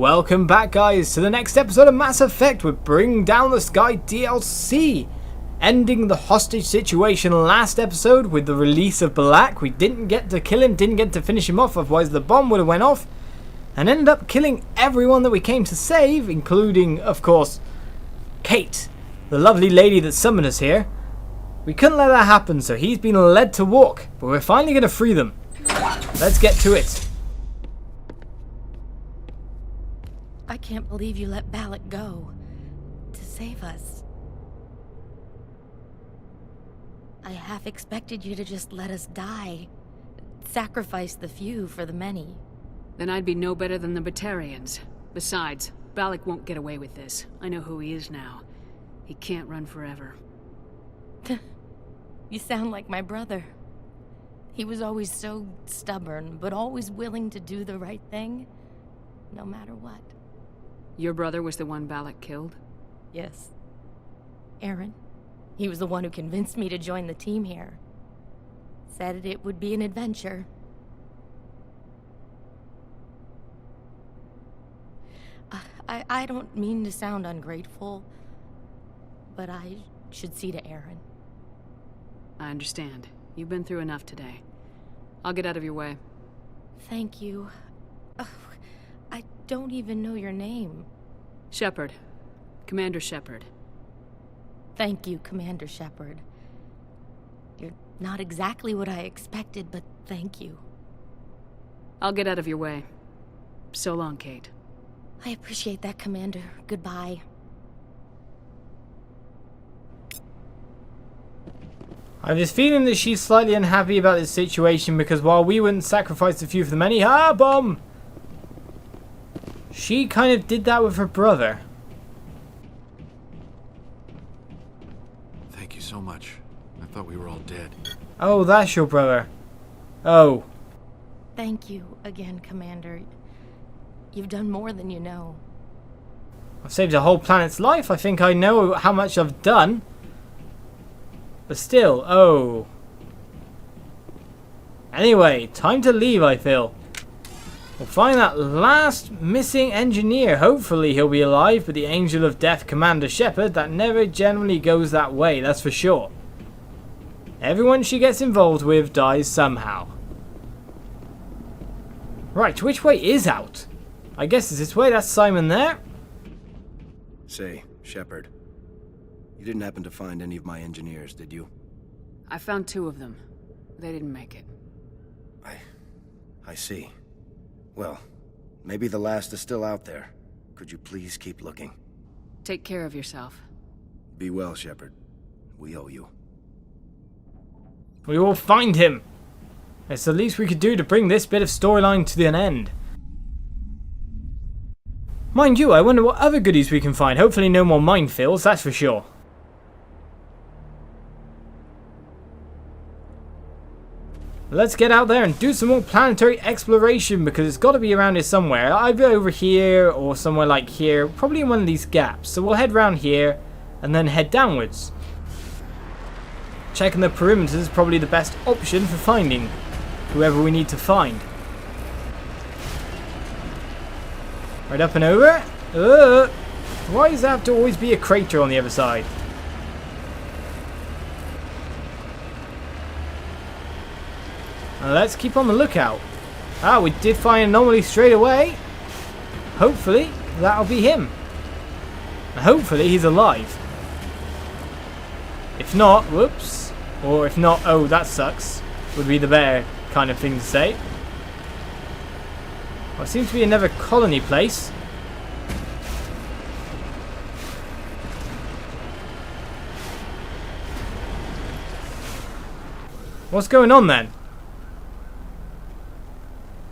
Welcome back, guys, to the next episode of Mass Effect with Bring Down the Sky DLC. Ending the hostage situation last episode with the release of Black. We didn't get to kill him, didn't get to finish him off, otherwise the bomb would have went off. And ended up killing everyone that we came to save, including, of course, Kate, the lovely lady that summoned us here. We couldn't let that happen, so he's been led to walk, but we're finally going to free them. Let's get to it. I can't believe you let Balak go to save us. I half expected you to just let us die. Sacrifice the few for the many. Then I'd be no better than the Batarians. Besides, Balak won't get away with this. I know who he is now. He can't run forever. You sound like my brother. He was always so stubborn, but always willing to do the right thing, no matter what. Your brother was the one Balak killed? Yes. Aaron. He was the one who convinced me to join the team here. Said it would be an adventure. I don't mean to sound ungrateful, but I should see to Aaron. I understand. You've been through enough today. I'll get out of your way. Thank you. I don't even know your name. Shepard. Commander Shepard. Thank you, Commander Shepard. You're not exactly what I expected, but thank you. I'll get out of your way. So long, Kate. I appreciate that, Commander. Goodbye. I have this feeling that she's slightly unhappy about this situation because while we wouldn't sacrifice a few for the many, bomb! She kind of did that with her brother. Thank you so much. I thought we were all dead. Oh, that's your brother. Oh. Thank you again, Commander. You've done more than you know. I've saved a whole planet's life. I think I know how much I've done. But still, oh. Anyway, time to leave, I feel. We'll find that last missing engineer. Hopefully he'll be alive, but the Angel of Death, Commander Shepard, that never generally goes that way, that's for sure. Everyone she gets involved with dies somehow. Right, which way is out? I guess it's this way. That's Simon there. Say, Shepard. You didn't happen to find any of my engineers, did you? I found 2 of them. They didn't make it. I see. Well, maybe the last is still out there. Could you please keep looking? Take care of yourself. Be well, Shepard. We owe you. We will find him. It's the least we could do to bring this bit of storyline to an end. Mind you, I wonder what other goodies we can find. Hopefully no more minefields, that's for sure. Let's get out there and do some more planetary exploration because it's got to be around here somewhere. Either over here or somewhere like here. Probably in one of these gaps. So we'll head round here and then head downwards. Checking the perimeters is probably the best option for finding whoever we need to find. Right up and over. Why does there have to always be a crater on the other side? Now let's keep on the lookout. We did find an anomaly straight away. Hopefully that'll be him. And hopefully he's alive. If not, whoops. Or if not, oh that sucks. Would be the better kind of thing to say. Well, it seems to be another colony place. What's going on then?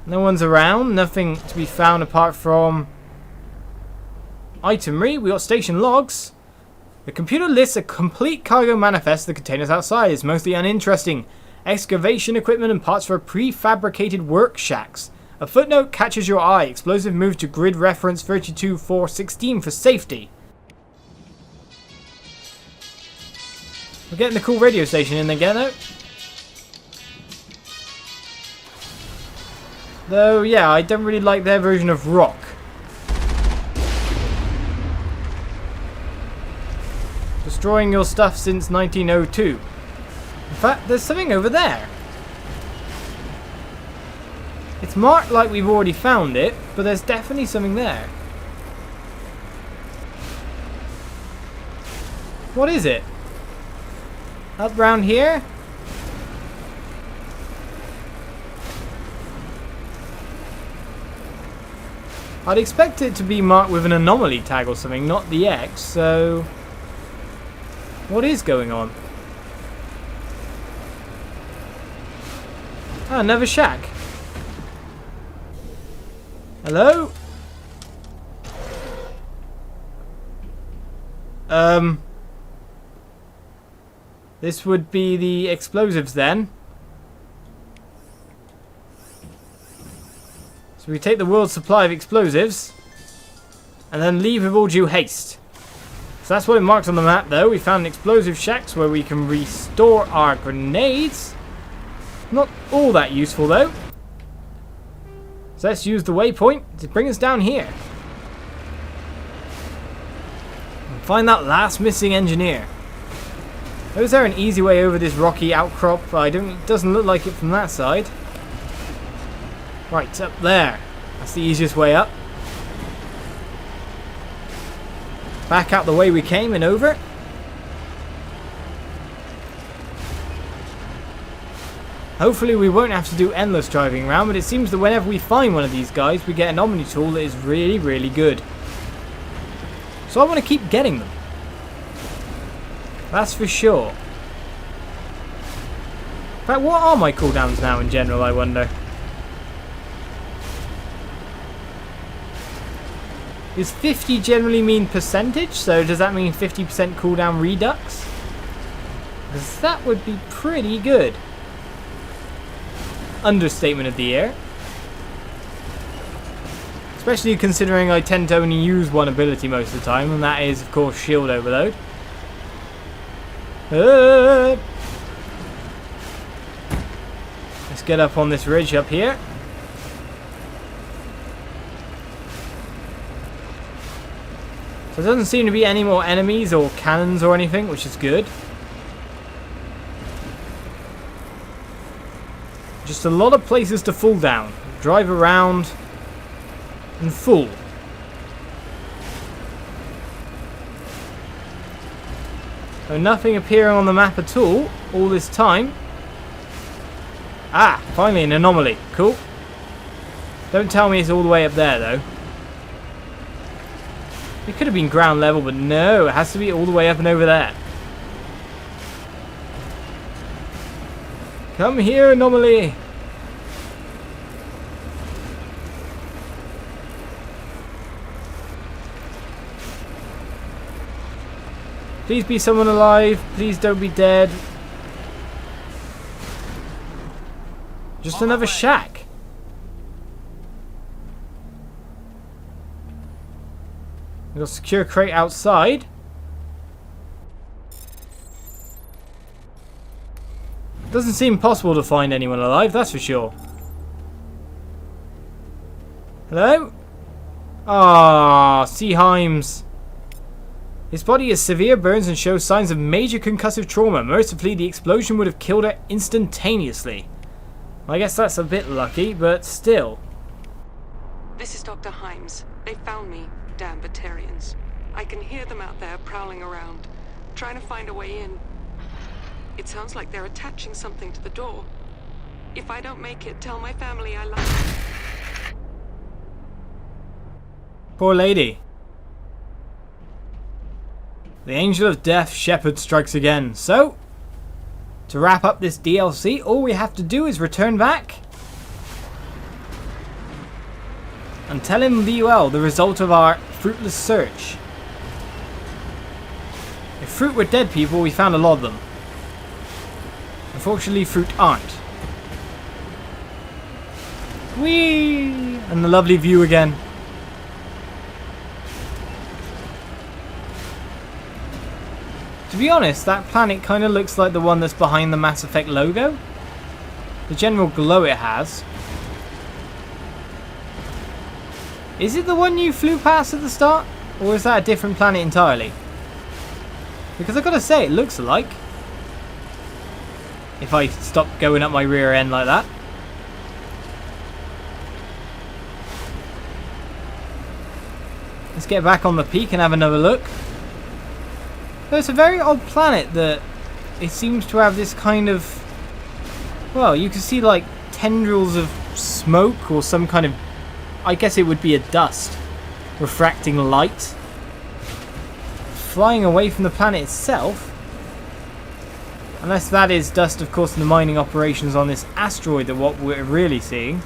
No one's around, nothing to be found apart from itinerary. We got station logs. The computer lists a complete cargo manifest of the containers outside. It's mostly uninteresting. Excavation equipment and parts for prefabricated work shacks. A footnote catches your eye. Explosive move to grid reference 32416 for safety. We're getting the cool radio station in again though. Though, yeah, I don't really like their version of rock. Destroying your stuff since 1902. In fact, there's something over there. It's marked like we've already found it, but there's definitely something there. What is it? Up round here? I'd expect it to be marked with an anomaly tag or something, not the X, so... What is going on? Ah, another shack. Hello? This would be the explosives then. So we take the world's supply of explosives and then leave with all due haste. So that's what it marked on the map though. We found explosive shacks where we can restore our grenades. Not all that useful though. So let's use the waypoint to bring us down here. And find that last missing engineer. Is there an easy way over this rocky outcrop? It doesn't look like it from that side. Right, up there. That's the easiest way up. Back out the way we came and over. Hopefully we won't have to do endless driving around, but it seems that whenever we find one of these guys, we get an Omni tool that is really, really good. So I want to keep getting them. That's for sure. In fact, what are my cooldowns now in general, I wonder? Does 50 generally mean percentage? So does that mean 50% cooldown redux? Because that would be pretty good. Understatement of the year. Especially considering I tend to only use one ability most of the time, and that is, of course, shield overload. Let's get up on this ridge up here. So there doesn't seem to be any more enemies or cannons or anything, which is good. Just a lot of places to fall down. Drive around and fall. So nothing appearing on the map at all this time. Ah, finally an anomaly. Cool. Don't tell me it's all the way up there though. It could have been ground level, but no, it has to be all the way up and over there. Come here, anomaly. Please be someone alive. Please don't be dead. Just another shack. We've got a secure crate outside. Doesn't seem possible to find anyone alive, that's for sure. Hello? Ah, Seaheims. His body has severe burns and shows signs of major concussive trauma. Mercifully, the explosion would have killed her instantaneously. I guess that's a bit lucky, but still. This is Dr. Himes. They found me, damn Batarians. I can hear them out there prowling around, trying to find a way in. It sounds like they're attaching something to the door. If I don't make it, tell my family I love them. Poor lady. The Angel of Death Shepherd strikes again. So, to wrap up this DLC, all we have to do is return back and tell him VUL the result of our fruitless search. If fruit were dead people, we found a lot of them. Unfortunately, fruit aren't. Whee! And the lovely view again. To be honest, that planet kind of looks like the one that's behind the Mass Effect logo. The general glow it has. Is it the one you flew past at the start? Or is that a different planet entirely? Because I gotta say, it looks alike. If I stop going up my rear end like that. Let's get back on the peak and have another look. So it's a very odd planet that it seems to have this kind of... Well, you can see like tendrils of smoke or some kind of... I guess it would be a dust. Refracting light. Flying away from the planet itself. Unless that is dust, of course, in the mining operations on this asteroid that what we're really seeing.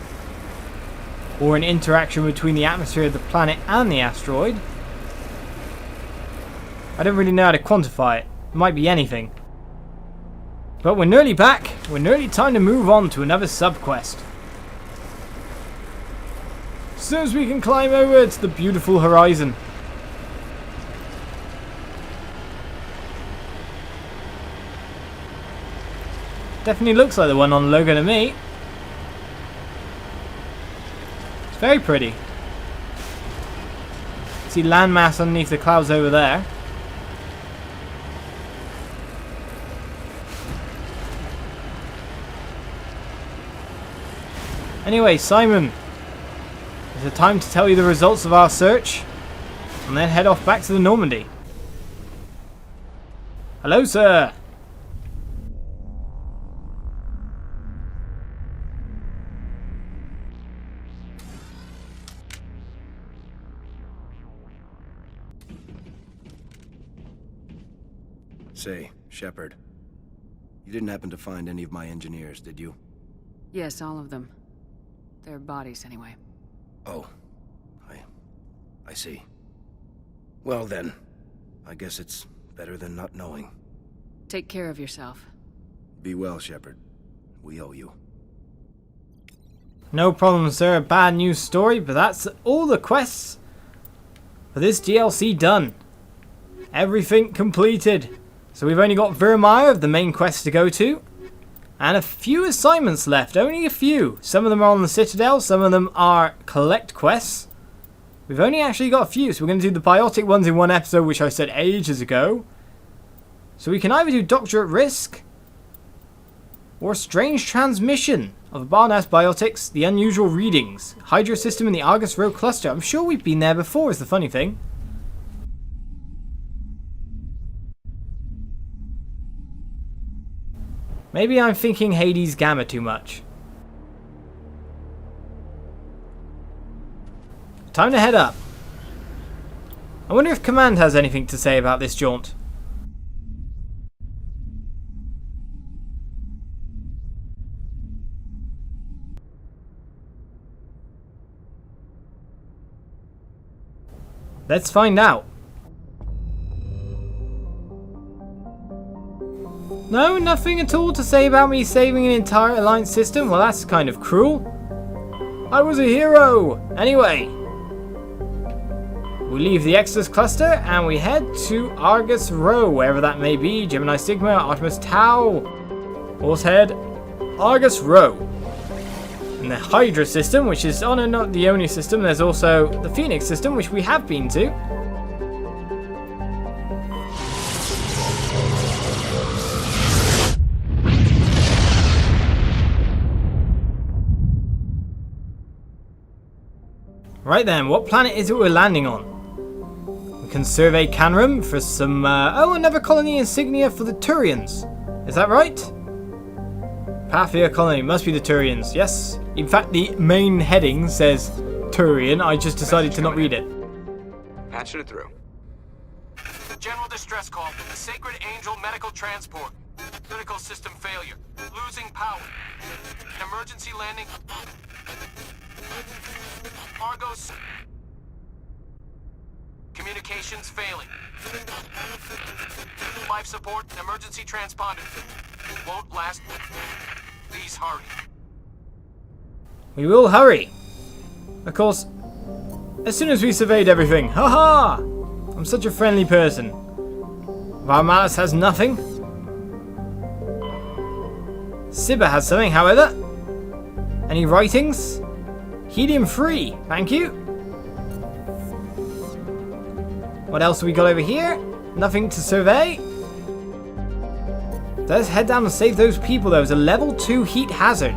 Or an interaction between the atmosphere of the planet and the asteroid. I don't really know how to quantify it. It might be anything. But we're nearly back. We're nearly time to move on to another subquest. As soon as we can climb over to the beautiful horizon. Definitely looks like the one on the logo to me. It's very pretty. See landmass underneath the clouds over there. Anyway, Simon, it's the time to tell you the results of our search and then head off back to the Normandy. Hello, sir. Say, Shepard, you didn't happen to find any of my engineers, did you? Yes, all of them. Their bodies, anyway. Oh, I see. Well then, I guess it's better than not knowing. Take care of yourself. Be well, Shepard. We owe you. No problem, sir. Bad news story, but that's all the quests for this DLC done. Everything completed. So we've only got Vermeer, the main quest, to go to. And a few assignments left. Only a few. Some of them are on the Citadel. Some of them are collect quests. We've only actually got a few. So we're going to do the biotic ones in one episode, which I said ages ago. So we can either do Doctor at Risk or Strange Transmission of Barnas Biotics, the Unusual Readings, Hydra System in the Argos Rho cluster. I'm sure we've been there before, is the funny thing. Maybe I'm thinking Hades Gamma too much. Time to head up. I wonder if Command has anything to say about this jaunt. Let's find out. No, nothing at all to say about me saving an entire Alliance system? Well, that's kind of cruel. I was a hero! Anyway. We leave the Exodus cluster and we head to Argos Rho, wherever that may be. Gemini Sigma, Artemis Tau. Horsehead, Argos Rho. And the Hydra system, which is, oh no, not the only system. There's also the Phoenix system, which we have been to. Right then, what planet is it we're landing on? We can survey Canrum for some... oh, another colony insignia for the Turians. Is that right? Pathia colony, must be the Turians, yes. In fact, the main heading says Turian. I just decided to not read it. Patching it through. General distress call from the Sacred Angel Medical Transport. Critical system failure. Losing power. An emergency landing. Argos. Communications failing. Life support and emergency transponder. Won't last. Please hurry. We will hurry. Of course, as soon as we surveyed everything. Haha! I'm such a friendly person. Varmalis has nothing. Sibba has something, however. Any writings? Helium free, thank you. What else have we got over here? Nothing to survey. Let's head down and save those people. There was a level 2 heat hazard.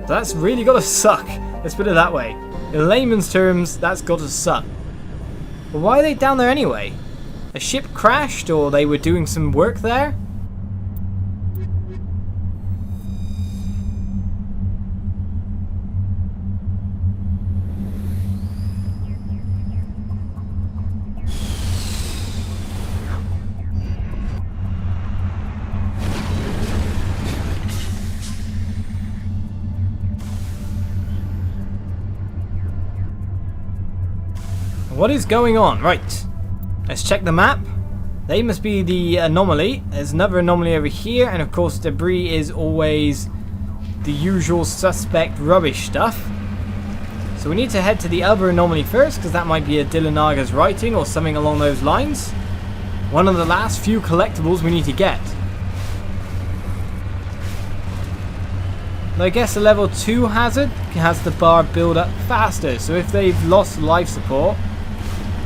That's really gotta suck. Let's put it that way. In layman's terms, that's gotta suck. But why are they down there anyway? A ship crashed, or they were doing some work there? What is going on? Right. Let's check the map. They must be the anomaly. There's another anomaly over here, and of course debris is always the usual suspect rubbish stuff. So we need to head to the other anomaly first, because that might be a Dylanaga's writing or something along those lines. One of the last few collectibles we need to get. I guess the level 2 hazard has the bar build up faster, so if they've lost life support,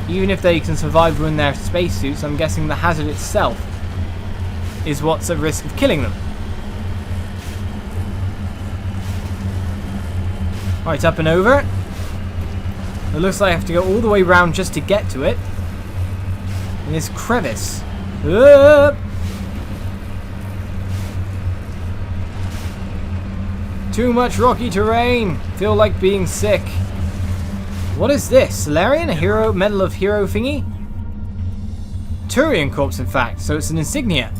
even if they can survive in their spacesuits, I'm guessing the hazard itself is what's at risk of killing them. Right, up and over. It looks like I have to go all the way around just to get to it. In this crevice. Too much rocky terrain. Feel like being sick. What is this? Solarian? A hero medal of hero thingy? Turan corpse, in fact, so it's an insignia.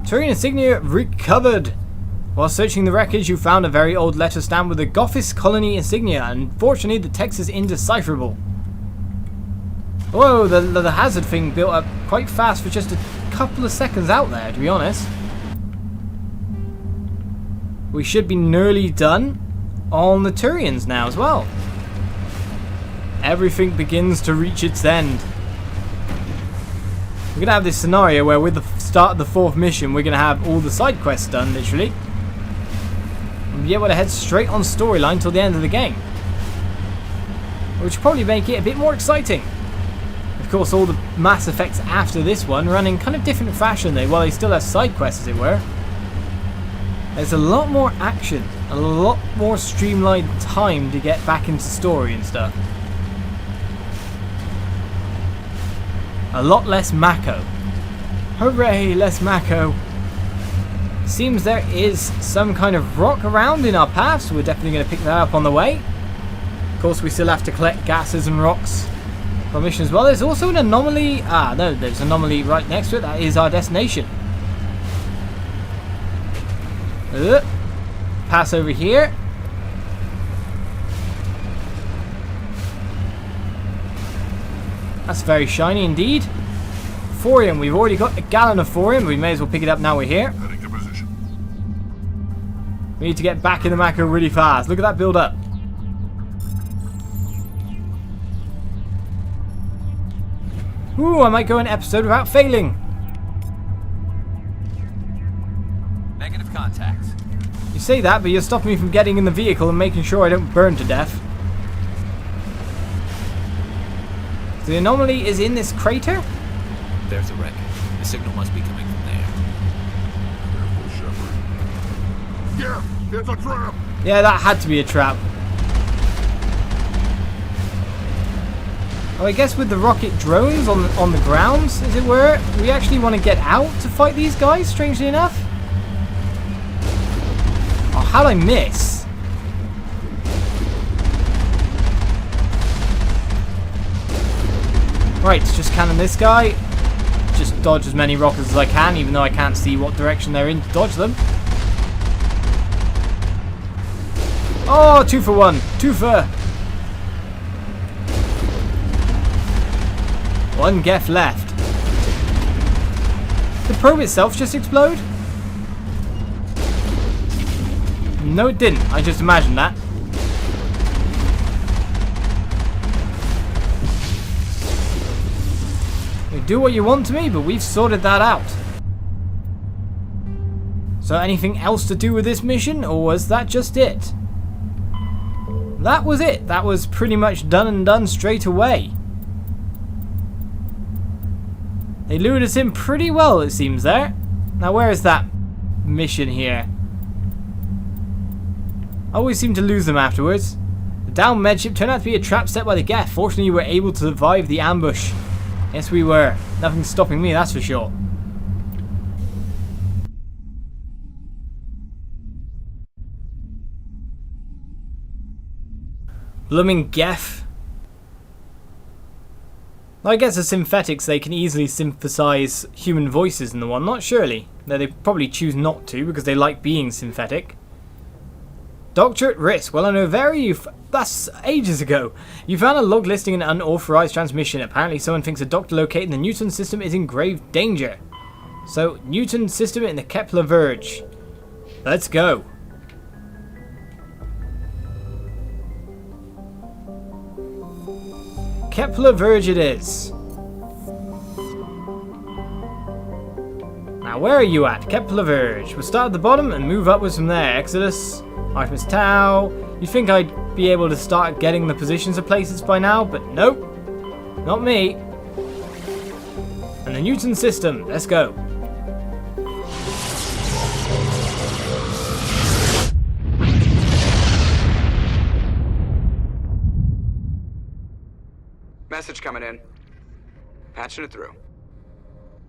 Turan insignia recovered. While searching the wreckage, you found a very old letter stamped with the Gothis colony insignia. Unfortunately, the text is indecipherable. Whoa, the hazard thing built up quite fast for just a couple of seconds out there, to be honest. We should be nearly done on the Turians now as well. Everything begins to reach its end. We're going to have this scenario where with the start of the 4th mission, we're going to have all the side quests done, literally. And be able to head straight on storyline till the end of the game. Which will probably make it a bit more exciting. Of course, all the Mass Effects after this one run in kind of different fashion. Well, they still have side quests, as it were. There's a lot more action, a lot more streamlined time to get back into story and stuff. A lot less Mako. Hooray, less Mako. Seems there is some kind of rock around in our path, so we're definitely going to pick that up on the way. Of course, we still have to collect gases and rocks for mission as well. There's also an anomaly. No, there's an anomaly right next to it. That is our destination. Pass over here. That's very shiny indeed. Thorium. We've already got a gallon of thorium. We may as well pick it up now we're here. Heading to position. We need to get back in the Mako really fast. Look at that build up. Ooh, I might go an episode without failing. Negative contact. You say that, but you're stopping me from getting in the vehicle and making sure I don't burn to death. So the anomaly is in this crater? There's a wreck. The signal must be coming from there. Careful, Shepard. Yeah, it's a trap! Yeah, that had to be a trap. Oh, I guess with the rocket drones on the grounds, as it were, we actually want to get out to fight these guys, strangely enough. Oh, how'd I miss? Right, just cannon this guy. Just dodge as many rockets as I can, even though I can't see what direction they're in to dodge them. Oh, 2 for 1. 2 for... 1 Geth left. The probe itself just explode? No, it didn't. I just imagined that. You do what you want to me, but we've sorted that out. So anything else to do with this mission, or was that just it? That was it. That was pretty much done and done straight away. They lured us in pretty well, it seems there. Now, where is that mission here? I always seem to lose them afterwards. The downed medship turned out to be a trap set by the Geth. Fortunately, we were able to survive the ambush. Yes, we were. Nothing's stopping me, that's for sure. Blooming Geth. I guess as synthetics they can easily synthesize human voices in the one, not surely. Though they probably choose not to because they like being synthetic. Doctor at risk. Well, I know that's ages ago. You found a log listing an unauthorized transmission. Apparently someone thinks a doctor located in the Newton system is in grave danger. So, Newton system in the Kepler Verge. Let's go. Kepler Verge it is. Now, where are you at? Kepler Verge. We'll start at the bottom and move upwards from there. Exodus, Artemis Tau. You'd think I'd be able to start getting the positions of places by now, but nope. Not me. And the Newton system. Let's go. Message coming in. Patching it through.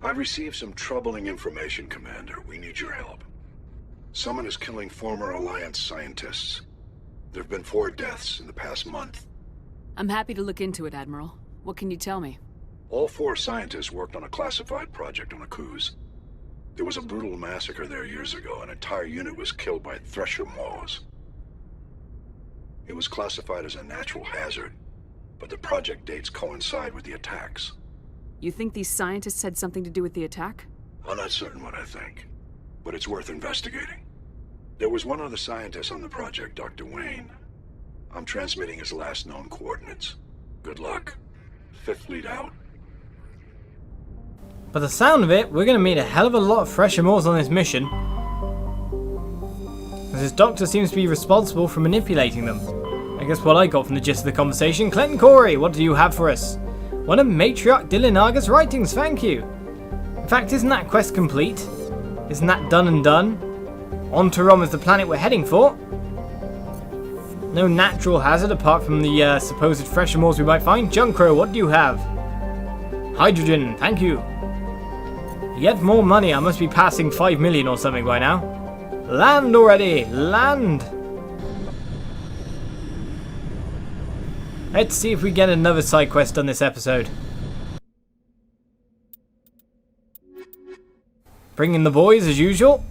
I've received some troubling information, Commander. We need your help. Someone is killing former Alliance scientists. There have been 4 deaths in the past month. I'm happy to look into it, Admiral. What can you tell me? All 4 scientists worked on a classified project on Akuz. There was a brutal massacre there years ago. An entire unit was killed by Thresher Maws. It was classified as a natural hazard, but the project dates coincide with the attacks. You think these scientists had something to do with the attack? I'm not certain what I think, but it's worth investigating. There was one other scientist on the project, Dr. Wayne. I'm transmitting his last known coordinates. Good luck. 5th Fleet out. By the sound of it, we're going to meet a hell of a lot of Thresher Maws on this mission. As this doctor seems to be responsible for manipulating them. I guess what I got from the gist of the conversation. Clinton Corey, what do you have for us? One of Matriarch Dylan Argus' writings, thank you. In fact, isn't that quest complete? Isn't that done and done? On Turan is the planet we're heading for. No natural hazard apart from the supposed Thresher Maws we might find. Junkro, what do you have? Hydrogen, thank you. Yet more money, I must be passing 5 million or something by now. Land already, land! Let's see if we get another side quest on this episode. Bring in the boys as usual.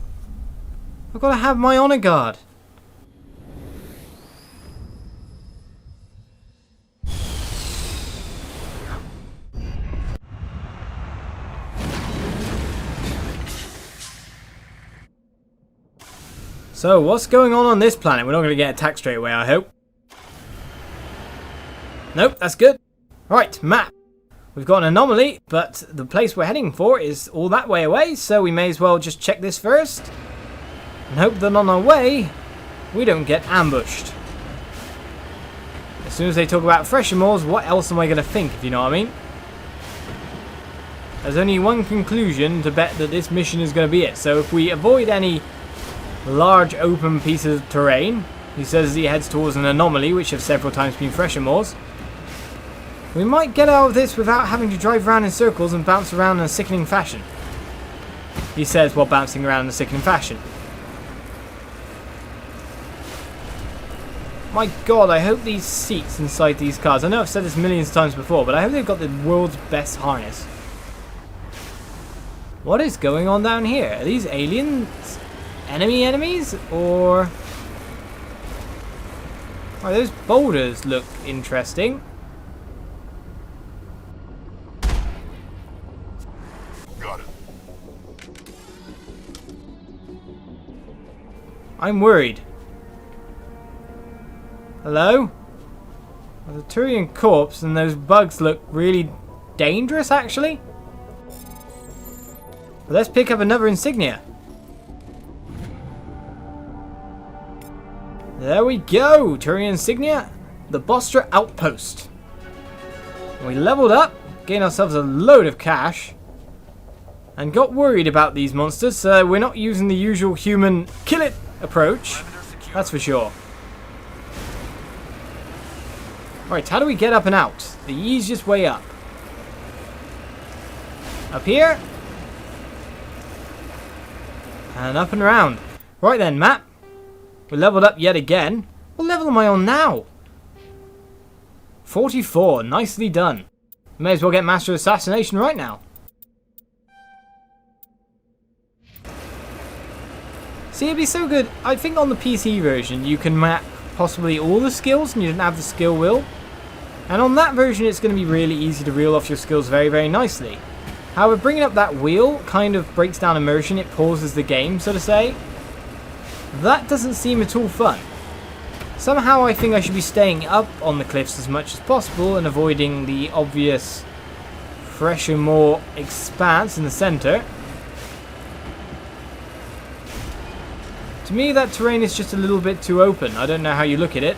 I've got to have my honor guard. So, what's going on this planet? We're not going to get attacked straight away, I hope. Nope, that's good. Right, map. We've got an anomaly, but the place we're heading for is all that way away, so we may as well just check this first. And hope that on our way, we don't get ambushed. As soon as they talk about Thresher Maws, what else am I going to think, if you know what I mean? There's only one conclusion to bet that this mission is going to be it. So if we avoid any large open pieces of terrain, he says he heads towards an anomaly, which have several times been Thresher Maws. We might get out of this without having to drive around in circles and bounce around in a sickening fashion. He says while bouncing around in a sickening fashion. My god, I hope these seats inside these cars, I know I've said this millions of times before, but I hope they've got the world's best harness. What is going on down here? Are these aliens? Enemies? Or... oh, those boulders look interesting. Got it. I'm worried. Hello? There's a Turian corpse and those bugs look really dangerous actually. But let's pick up another insignia. There we go! Turian insignia. The Bostra Outpost. We leveled up, gained ourselves a load of cash. and got worried about these monsters, so we're not using the usual human kill it approach. That's for sure. Right, how do we get up and out? The easiest way up. Up here. And up and around. Right then, map. We're leveled up yet again. What level am I on now? 44. Nicely done. May as well get Master Assassination right now. See, it'd be so good. I think on the PC version you can map possibly all the skills and you don't have the skill wheel. And on that version it's going to be really easy to reel off your skills very, very nicely. However, bringing up that wheel kind of breaks down immersion. It pauses the game, so to say. That doesn't seem at all fun. Somehow I think I should be staying up on the cliffs as much as possible and avoiding the obvious Thresher Maw expanse in the center. To me, that terrain is just a little bit too open. I don't know how you look at it.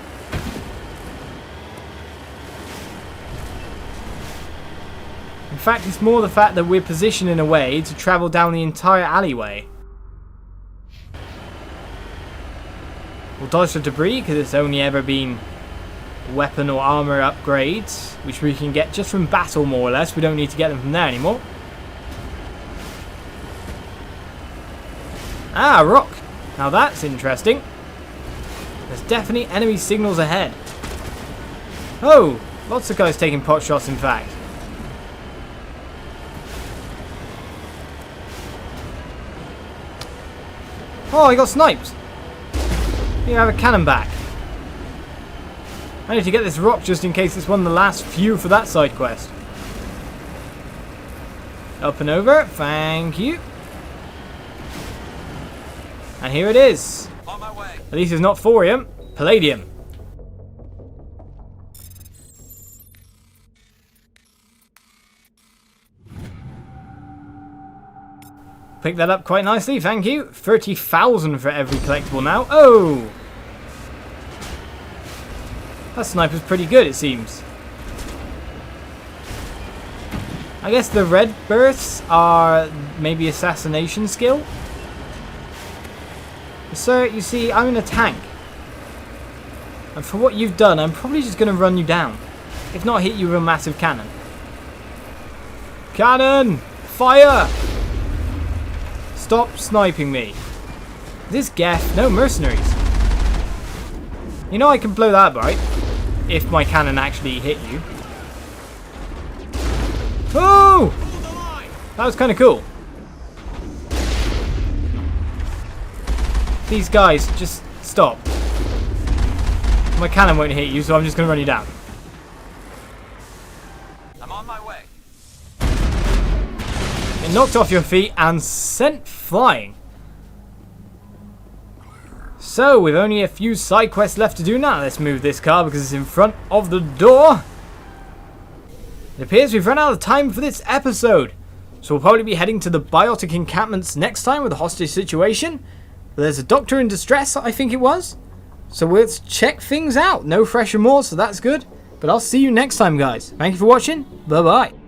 In fact, it's more the fact that we're positioned in a way to travel down the entire alleyway. We'll dodge the debris because it's only ever been weapon or armor upgrades, which we can get just from battle more or less. We don't need to get them from there anymore. Ah, rock. Now that's interesting. There's definitely enemy signals ahead. Oh, lots of guys taking pot shots in fact. Oh, I got sniped. You have a cannon back. I need to get this rock just in case it's one of the last few for that side quest. Up and over. Thank you. And here it is. On my way. At least it's not thorium. Palladium. Pick that up quite nicely, thank you. 30,000 for every collectible now. Oh! That sniper's pretty good, it seems. I guess the red bursts are maybe assassination skill. Sir, you see, I'm in a tank. And for what you've done, I'm probably just going to run you down. If not hit you with a massive cannon. Cannon! Fire! Stop sniping me. This Geth, no mercenaries. You know I can blow that, right? If my cannon actually hit you. Oh! That was kind of cool. These guys, just stop. My cannon won't hit you, so I'm just going to run you down. I'm on my way. Get knocked off your feet and sent flying. So, with only a few side quests left to do now, let's move this car because it's in front of the door. It appears we've run out of time for this episode. So we'll probably be heading to the biotic encampments next time with the hostage situation. There's a doctor in distress, I think it was. So let's check things out. No Thresher Maw, so that's good. But I'll see you next time, guys. Thank you for watching. Bye-bye.